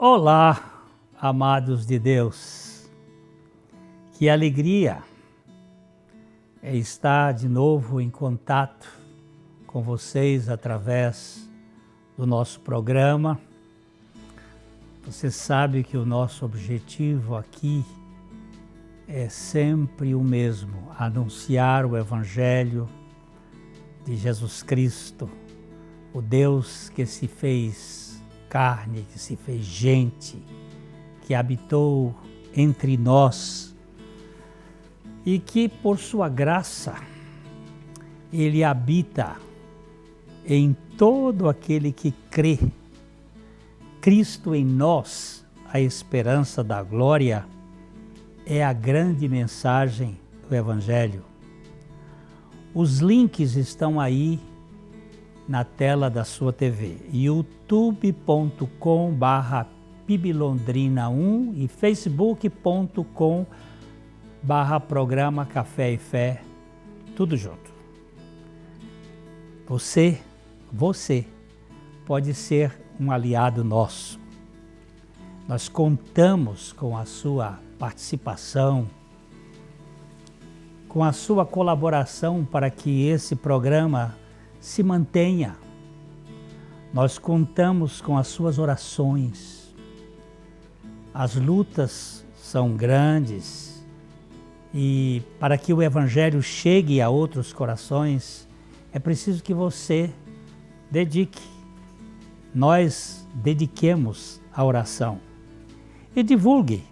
Olá, amados de Deus, que alegria é estar de novo em contato com vocês através do nosso programa. Você sabe que o nosso objetivo aqui é sempre o mesmo, anunciar o Evangelho de Jesus Cristo, o Deus que se fez carne, que se fez gente, que habitou entre nós e que por sua graça Ele habita em todo aquele que crê. Cristo em nós, a esperança da glória, é a grande mensagem do Evangelho. Os links estão aí na tela da sua TV, youtube.com/piblondrina1 e facebook.com/programa Café e Fé, tudo junto. Você pode ser um aliado nosso. Nós contamos com a sua participação, com a sua colaboração para que esse programa se mantenha. Nós contamos com as suas orações. As lutas são grandes e para que o Evangelho chegue a outros corações, é preciso que você nós dediquemos a oração e divulgue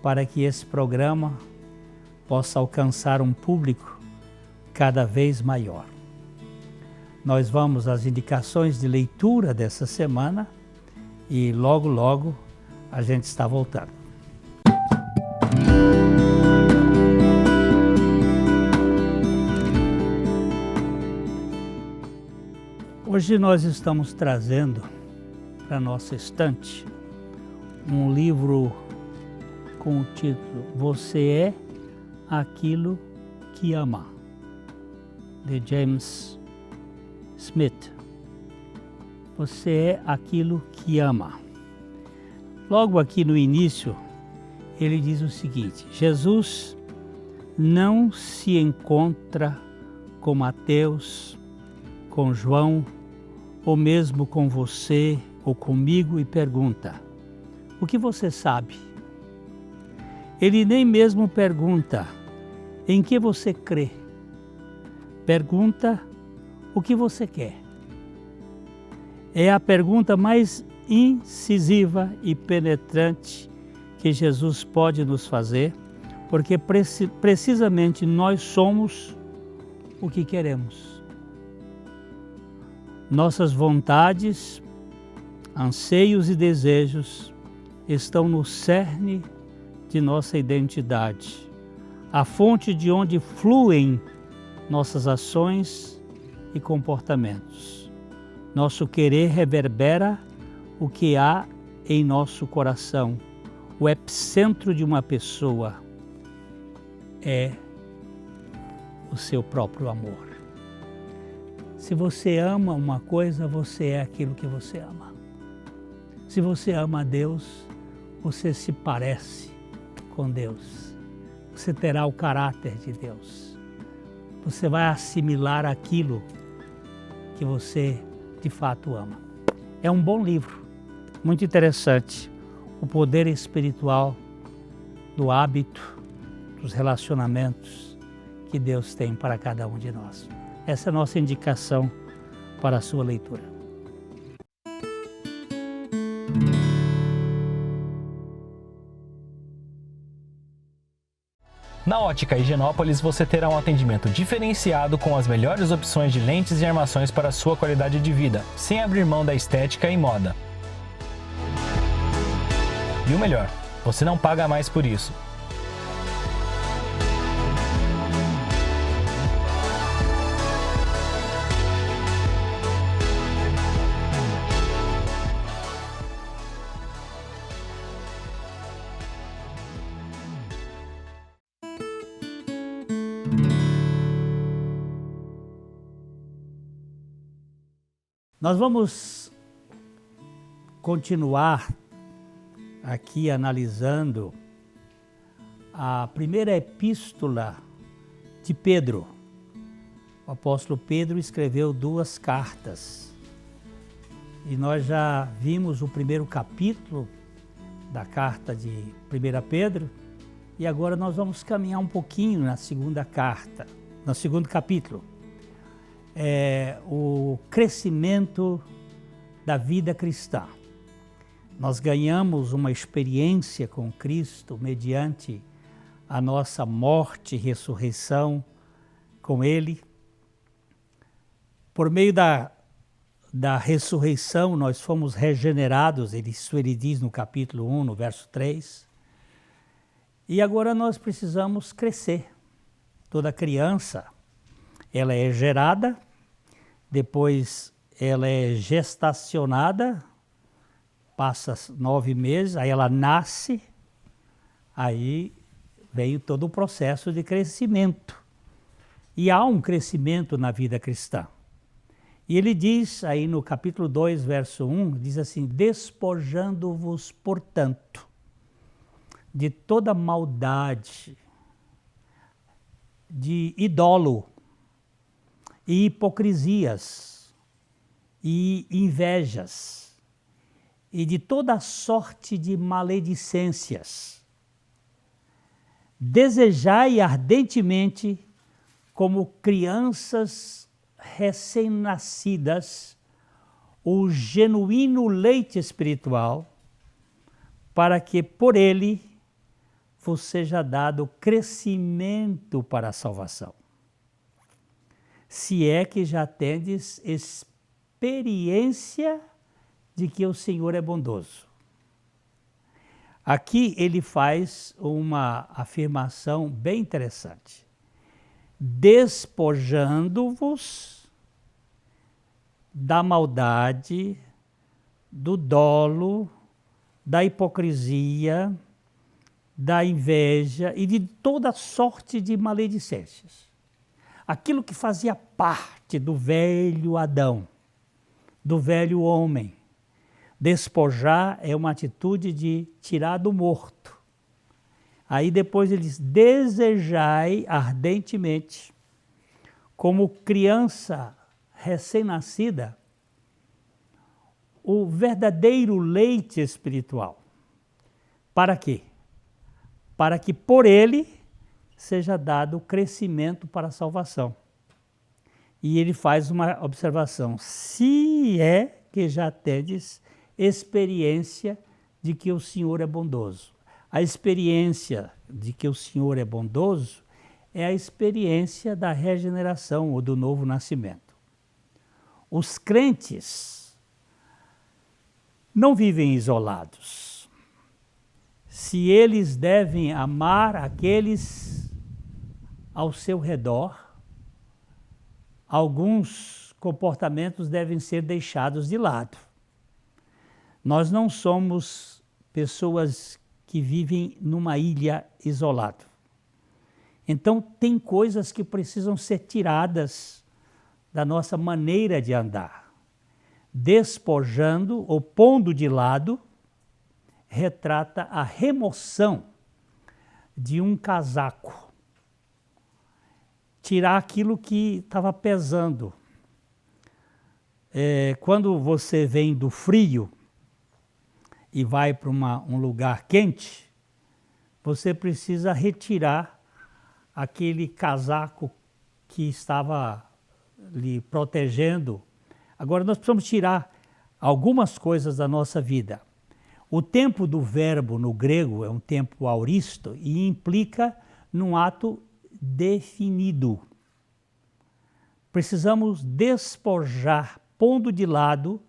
para que esse programa possa alcançar um público cada vez maior. Nós vamos às indicações de leitura dessa semana e logo a gente está voltando. Hoje nós estamos trazendo para a nossa estante um livro com o título Você é aquilo que ama, de James Smith. Você é aquilo que ama. Logo aqui no início, ele diz o seguinte: Jesus não se encontra com Mateus, com João, ou mesmo com você ou comigo e pergunta: o que você sabe? Ele nem mesmo pergunta: em que você crê? Pergunta: o que você quer? É a pergunta mais incisiva e penetrante que Jesus pode nos fazer, porque precisamente nós somos o que queremos. Nossas vontades, anseios e desejos estão no cerne de nossa identidade, a fonte de onde fluem nossas ações e comportamentos. Nosso querer reverbera o que há em nosso coração. O epicentro de uma pessoa é o seu próprio amor. Se você ama uma coisa, você é aquilo que você ama. Se você ama a Deus, você se parece com Deus. Você terá o caráter de Deus. Você vai assimilar aquilo que você de fato ama. É um bom livro, muito interessante. O poder espiritual do hábito, dos relacionamentos que Deus tem para cada um de nós. Essa é a nossa indicação para a sua leitura. Na Ótica Higienópolis você terá um atendimento diferenciado com as melhores opções de lentes e armações para a sua qualidade de vida, sem abrir mão da estética e moda. E o melhor, você não paga mais por isso. Nós vamos continuar aqui analisando a primeira epístola de Pedro. O apóstolo Pedro escreveu 2 cartas. E nós já vimos o primeiro capítulo da carta de 1 Pedro, e agora nós vamos caminhar um pouquinho na segunda carta, no segundo capítulo. O crescimento da vida cristã. Nós ganhamos uma experiência com Cristo mediante a nossa morte e ressurreição com Ele. Por meio da ressurreição, nós fomos regenerados, isso ele diz no capítulo 1, no verso 3. E agora nós precisamos crescer. Toda criança, ela é gerada, depois ela é gestacionada, passa 9 meses, aí ela nasce, aí veio todo o processo de crescimento. E há um crescimento na vida cristã. E ele diz aí no capítulo 2, verso 1, diz assim: despojando-vos, portanto, de toda maldade, de idolo, e hipocrisias, e invejas, e de toda sorte de maledicências. Desejai ardentemente, como crianças recém-nascidas, o genuíno leite espiritual, para que por ele vos seja dado crescimento para a salvação. Se é que já tendes experiência de que o Senhor é bondoso. Aqui ele faz uma afirmação bem interessante. Despojando-vos da maldade, do dolo, da hipocrisia, da inveja e de toda sorte de maledicências. Aquilo que fazia parte do velho Adão, do velho homem. Despojar é uma atitude de tirar do morto. Aí depois ele diz: desejai ardentemente, como criança recém-nascida, o verdadeiro leite espiritual. Para quê? Para que por ele seja dado crescimento para a salvação. E ele faz uma observação: se é que já tendes experiência de que o Senhor é bondoso. A experiência de que o Senhor é bondoso é a experiência da regeneração ou do novo nascimento. Os crentes não vivem isolados. Se eles devem amar aqueles ao seu redor, alguns comportamentos devem ser deixados de lado. Nós não somos pessoas que vivem numa ilha isolada. Então, tem coisas que precisam ser tiradas da nossa maneira de andar. Despojando ou pondo de lado, retrata a remoção de um casaco. Tirar aquilo que estava pesando. Quando você vem do frio e vai para um lugar quente, você precisa retirar aquele casaco que estava lhe protegendo. Agora nós precisamos tirar algumas coisas da nossa vida. O tempo do verbo no grego é um tempo auristo e implica num ato definido. Precisamos despojar, pondo de lado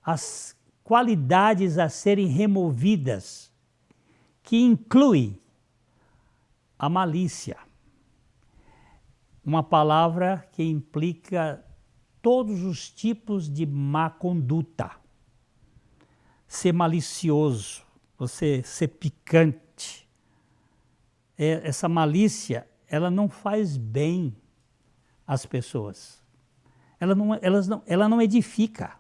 as qualidades a serem removidas, que inclui a malícia, uma palavra que implica todos os tipos de má conduta. Ser malicioso, você ser picante. Essa malícia, ela não faz bem às pessoas. Ela não edifica.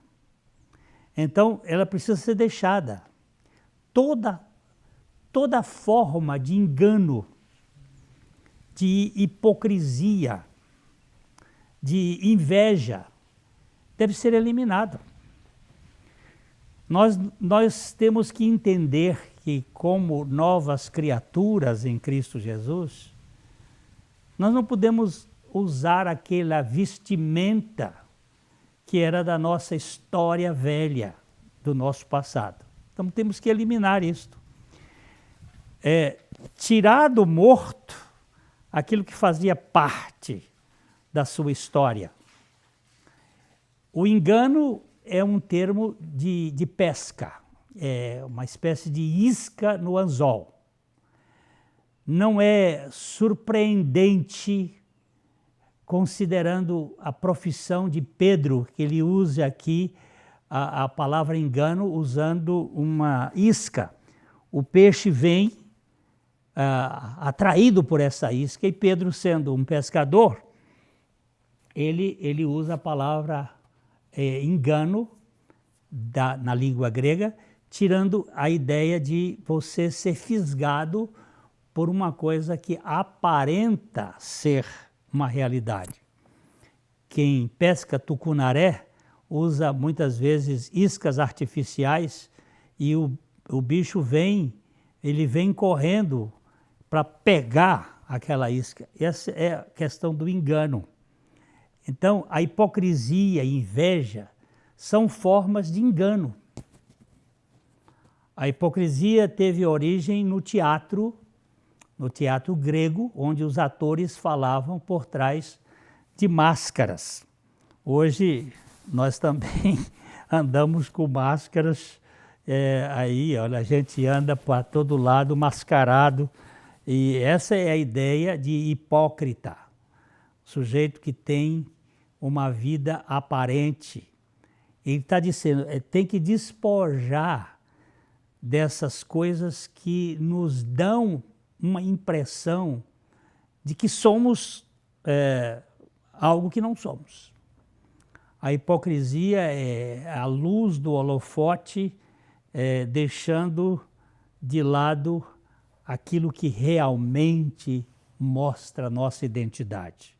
Então, ela precisa ser deixada. Toda forma de engano, de hipocrisia, de inveja, deve ser eliminada. Nós temos que entender que, como novas criaturas em Cristo Jesus, nós não podemos usar aquela vestimenta que era da nossa história velha, do nosso passado. Então temos que eliminar isto. Tirar do morto aquilo que fazia parte da sua história. O engano é um termo de pesca, é uma espécie de isca no anzol. Não é surpreendente, considerando a profissão de Pedro, que ele usa aqui a palavra engano usando uma isca. O peixe vem atraído por essa isca e Pedro, sendo um pescador, ele usa a palavra engano na língua grega, tirando a ideia de você ser fisgado por uma coisa que aparenta ser uma realidade. Quem pesca tucunaré usa muitas vezes iscas artificiais e o bicho vem correndo para pegar aquela isca. Essa é a questão do engano. Então, a hipocrisia e inveja são formas de engano. A hipocrisia teve origem no teatro grego, onde os atores falavam por trás de máscaras. Hoje, nós também andamos com máscaras, olha, a gente anda para todo lado mascarado, e essa é a ideia de hipócrita, sujeito que tem uma vida aparente. Ele está dizendo, tem que despojar dessas coisas que nos dão uma impressão de que somos algo que não somos. A hipocrisia é a luz do holofote deixando de lado aquilo que realmente mostra a nossa identidade.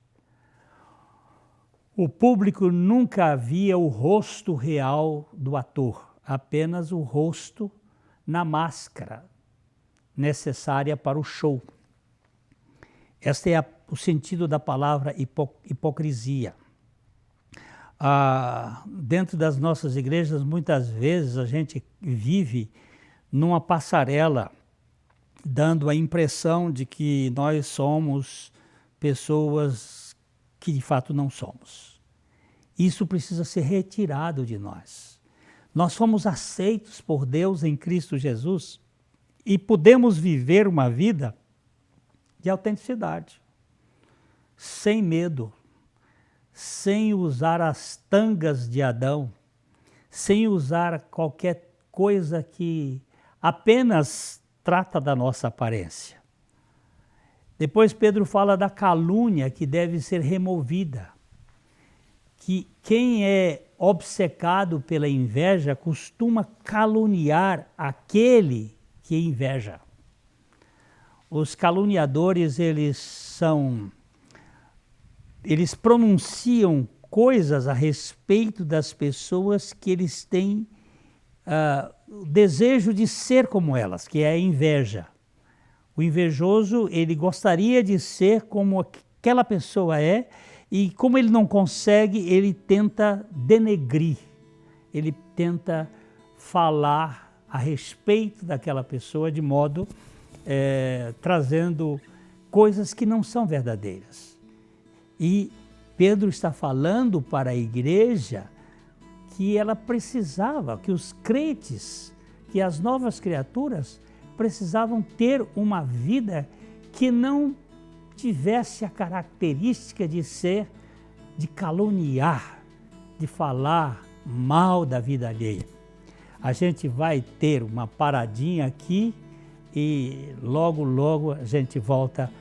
O público nunca via o rosto real do ator, apenas o rosto na máscara necessária para o show. Este é o sentido da palavra hipocrisia. Dentro das nossas igrejas, muitas vezes a gente vive numa passarela, dando a impressão de que nós somos pessoas que de fato não somos. Isso precisa ser retirado de nós. Nós fomos aceitos por Deus em Cristo Jesus e podemos viver uma vida de autenticidade, sem medo, sem usar as tangas de Adão, sem usar qualquer coisa que apenas trata da nossa aparência. Depois Pedro fala da calúnia que deve ser removida, que quem é obcecado pela inveja costuma caluniar aquele que inveja. Os caluniadores, eles pronunciam coisas a respeito das pessoas que eles têm o desejo de ser como elas, que é a inveja. O invejoso, ele gostaria de ser como aquela pessoa é, e como ele não consegue, ele tenta denegrir, ele tenta falar a respeito daquela pessoa de modo trazendo coisas que não são verdadeiras. E Pedro está falando para a igreja que ela precisava, que os crentes, que as novas criaturas precisavam ter uma vida que não tivesse a característica de caluniar, de falar mal da vida alheia. A gente vai ter uma paradinha aqui e logo, logo a gente volta.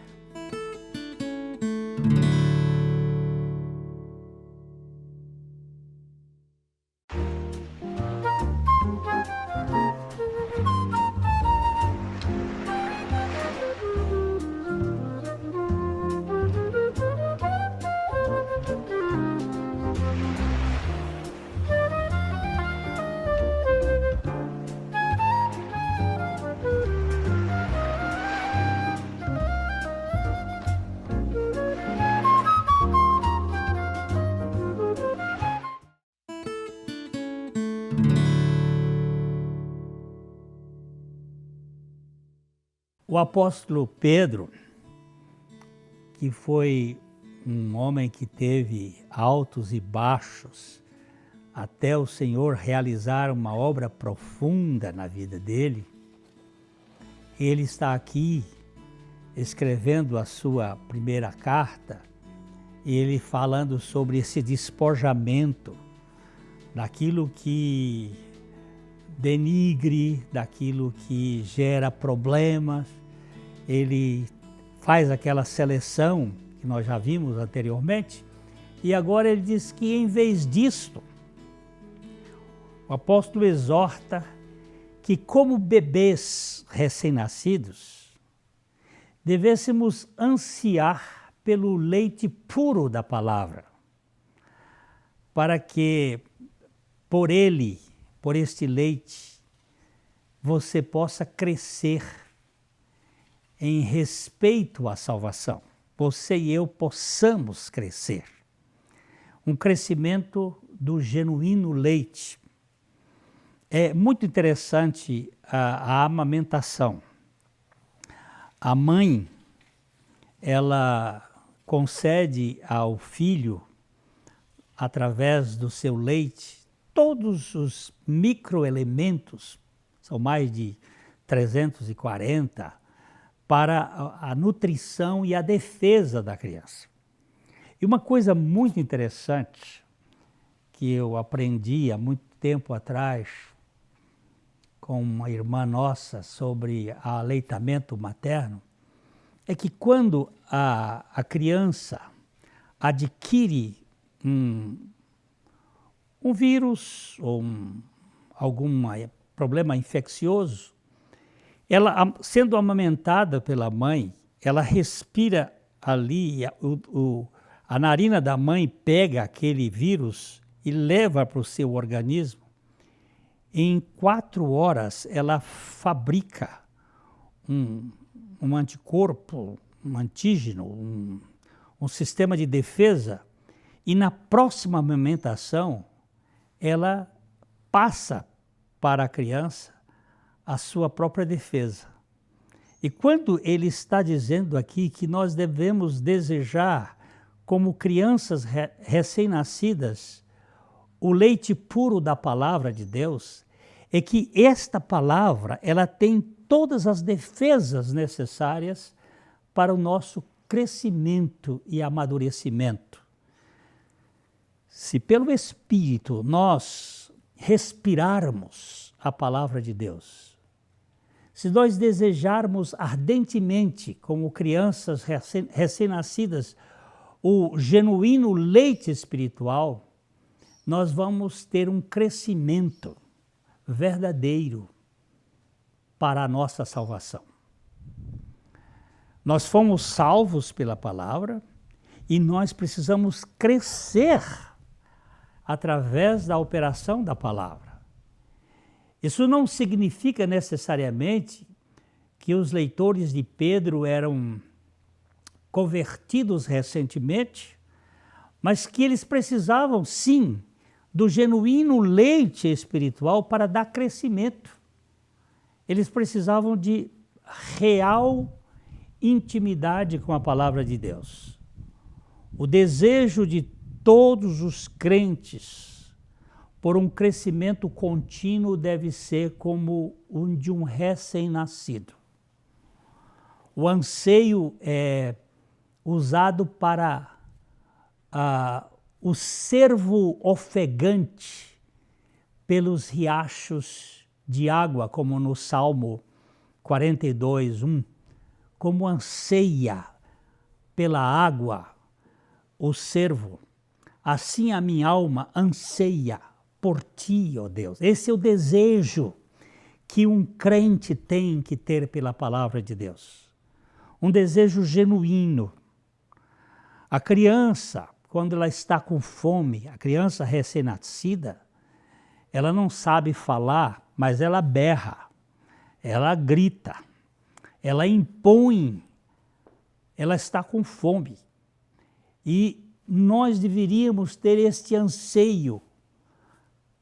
O apóstolo Pedro, que foi um homem que teve altos e baixos, até o Senhor realizar uma obra profunda na vida dele, ele está aqui escrevendo a sua primeira carta, ele falando sobre esse despojamento daquilo que denigre, daquilo que gera problemas. Ele faz aquela seleção que nós já vimos anteriormente, e agora ele diz que em vez disto, o apóstolo exorta que, como bebês recém-nascidos, devêssemos ansiar pelo leite puro da palavra, para que por ele, por este leite, você possa crescer em respeito à salvação. Você e eu possamos crescer. Um crescimento do genuíno leite. É muito interessante a amamentação. A mãe, ela concede ao filho, através do seu leite, todos os microelementos, são mais de 340, para a nutrição e a defesa da criança. E uma coisa muito interessante que eu aprendi há muito tempo atrás com uma irmã nossa sobre aleitamento materno, é que quando a criança adquire um vírus ou algum problema infeccioso, ela, sendo amamentada pela mãe, ela respira ali, a narina da mãe pega aquele vírus e leva para o seu organismo. Em 4 horas, ela fabrica um anticorpo, um antígeno, um sistema de defesa, e na próxima amamentação, ela passa para a criança a sua própria defesa. E quando ele está dizendo aqui que nós devemos desejar, como crianças recém-nascidas, o leite puro da palavra de Deus, é que esta palavra, ela tem todas as defesas necessárias para o nosso crescimento e amadurecimento. Se pelo Espírito nós respirarmos a palavra de Deus, se nós desejarmos ardentemente, como crianças recém-nascidas, o genuíno leite espiritual, nós vamos ter um crescimento verdadeiro para a nossa salvação. Nós fomos salvos pela palavra e nós precisamos crescer através da operação da palavra. Isso não significa necessariamente que os leitores de Pedro eram convertidos recentemente, mas que eles precisavam, sim, do genuíno leite espiritual para dar crescimento. Eles precisavam de real intimidade com a palavra de Deus. O desejo de todos os crentes por um crescimento contínuo deve ser como o de um recém-nascido. O anseio é usado para o cervo ofegante pelos riachos de água, como no Salmo 42, 1, como anseia pela água o cervo, assim a minha alma anseia por ti, ó Deus. Esse é o desejo que um crente tem que ter pela palavra de Deus. Um desejo genuíno. A criança, quando ela está com fome, a criança recém-nascida, ela não sabe falar, mas ela berra, ela grita, ela impõe, ela está com fome. E nós deveríamos ter este anseio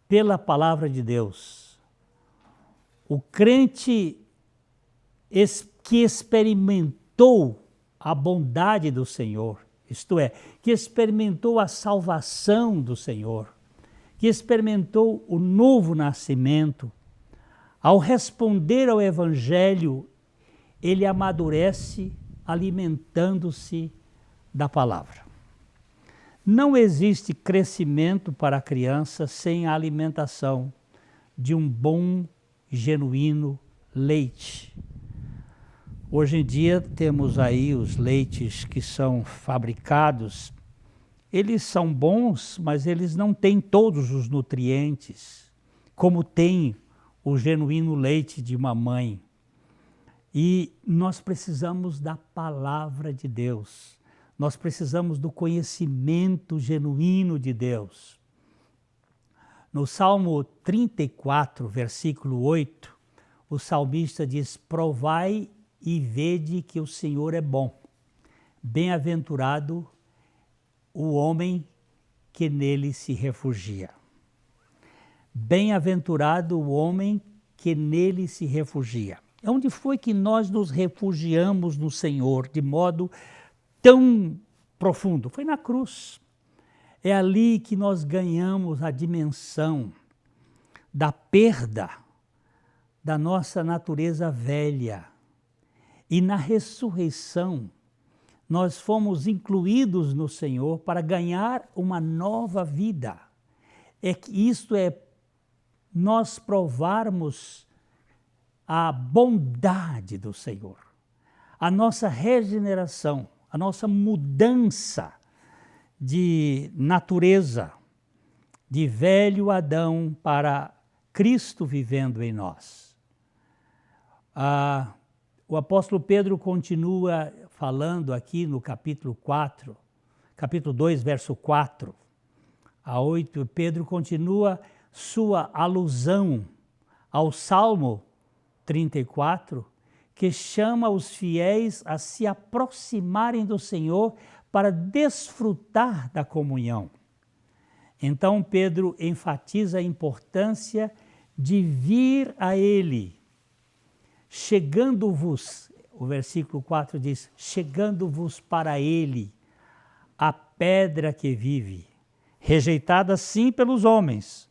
pela palavra de Deus. O crente que experimentou a bondade do Senhor, isto é, que experimentou a salvação do Senhor, que experimentou o novo nascimento, ao responder ao Evangelho, ele amadurece alimentando-se da palavra. Não existe crescimento para a criança sem a alimentação de um bom, genuíno leite. Hoje em dia temos aí os leites que são fabricados. Eles são bons, mas eles não têm todos os nutrientes, como tem o genuíno leite de uma mãe. E nós precisamos da palavra de Deus. Nós precisamos do conhecimento genuíno de Deus. No Salmo 34, versículo 8, o salmista diz: provai e vede que o Senhor é bom. Bem-aventurado o homem que nele se refugia. Bem-aventurado o homem que nele se refugia. Onde foi que nós nos refugiamos no Senhor de modo tão profundo? Foi na cruz. É ali que nós ganhamos a dimensão da perda da nossa natureza velha. E na ressurreição, nós fomos incluídos no Senhor para ganhar uma nova vida. Isto é, nós provarmos a bondade do Senhor, a nossa regeneração, a nossa mudança de natureza, de velho Adão para Cristo vivendo em nós. O apóstolo Pedro continua falando aqui no capítulo 2, verso 4 a 8, Pedro continua sua alusão ao Salmo 34, que chama os fiéis a se aproximarem do Senhor para desfrutar da comunhão. Então Pedro enfatiza a importância de vir a Ele, chegando-vos, o versículo 4 diz, chegando-vos para Ele, a pedra que vive, rejeitada sim pelos homens,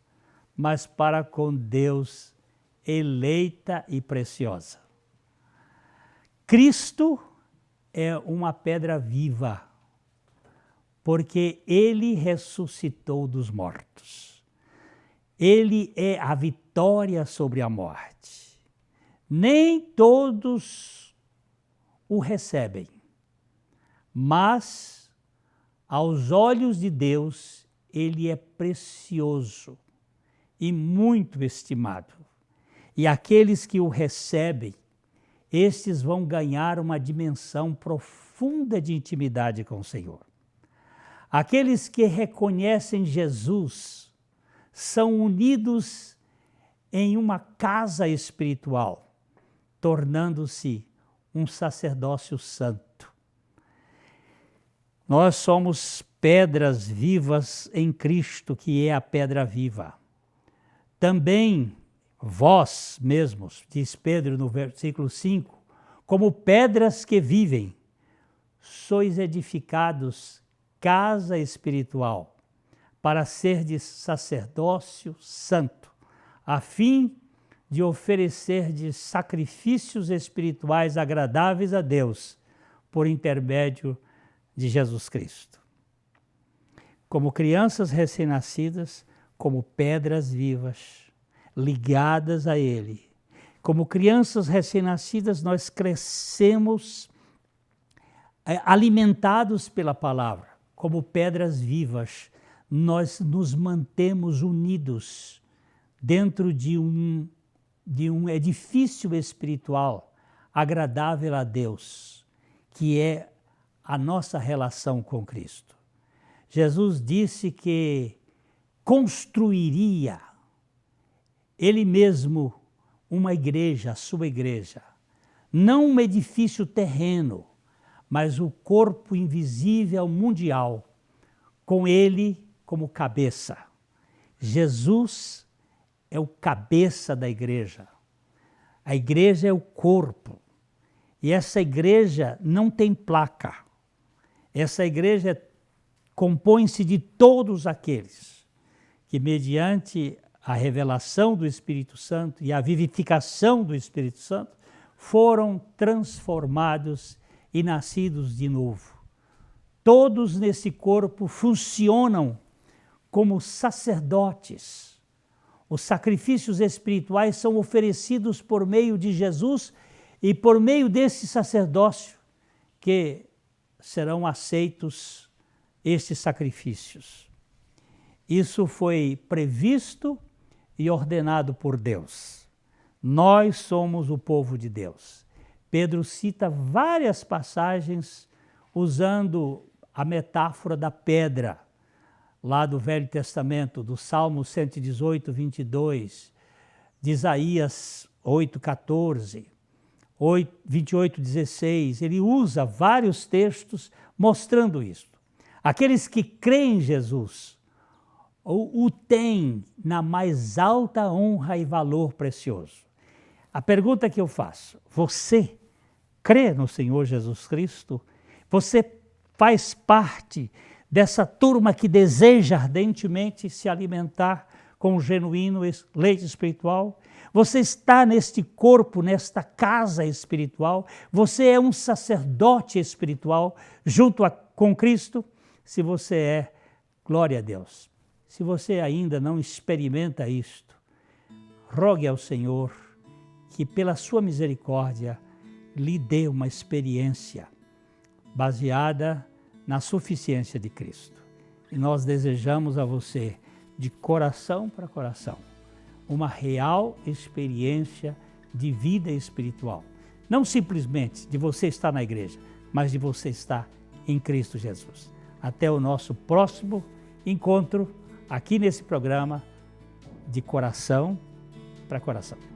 mas para com Deus eleita e preciosa. Cristo é uma pedra viva, porque Ele ressuscitou dos mortos. Ele é a vitória sobre a morte. Nem todos o recebem, mas aos olhos de Deus Ele é precioso e muito estimado. E aqueles que o recebem, estes vão ganhar uma dimensão profunda de intimidade com o Senhor. Aqueles que reconhecem Jesus são unidos em uma casa espiritual, tornando-se um sacerdócio santo. Nós somos pedras vivas em Cristo, que é a pedra viva. Também vós mesmos, diz Pedro no versículo 5, como pedras que vivem, sois edificados casa espiritual, para serdes sacerdócio santo, a fim de oferecerdes sacrifícios espirituais agradáveis a Deus, por intermédio de Jesus Cristo. Como crianças recém-nascidas, como pedras vivas, ligadas a Ele. Como crianças recém-nascidas, nós crescemos alimentados pela palavra. Como pedras vivas, nós nos mantemos unidos dentro de um edifício espiritual agradável a Deus, que é a nossa relação com Cristo. Jesus disse que construiria Ele mesmo uma igreja, a sua igreja. Não um edifício terreno, mas o corpo invisível mundial, com Ele como cabeça. Jesus é o cabeça da igreja. A igreja é o corpo. E essa igreja não tem placa. Essa igreja compõe-se de todos aqueles que, mediante a revelação do Espírito Santo e a vivificação do Espírito Santo, foram transformados e nascidos de novo. Todos nesse corpo funcionam como sacerdotes. Os sacrifícios espirituais são oferecidos por meio de Jesus e por meio desse sacerdócio que serão aceitos estes sacrifícios. Isso foi previsto e ordenado por Deus. Nós somos o povo de Deus. Pedro cita várias passagens usando a metáfora da pedra, lá do Velho Testamento, do Salmo 118, 22, de Isaías 8, 14, 28, 16. Ele usa vários textos mostrando isso. Aqueles que creem em Jesus o têm na mais alta honra e valor precioso. A pergunta que eu faço: você crê no Senhor Jesus Cristo? Você faz parte dessa turma que deseja ardentemente se alimentar com o genuíno leite espiritual? Você está neste corpo, nesta casa espiritual? Você é um sacerdote espiritual junto com Cristo? Se você é, glória a Deus. Se você ainda não experimenta isto, rogue ao Senhor que, pela sua misericórdia, lhe dê uma experiência baseada na suficiência de Cristo. E nós desejamos a você, de coração para coração, uma real experiência de vida espiritual. Não simplesmente de você estar na igreja, mas de você estar em Cristo Jesus. Até o nosso próximo encontro aqui nesse programa de Coração para Coração.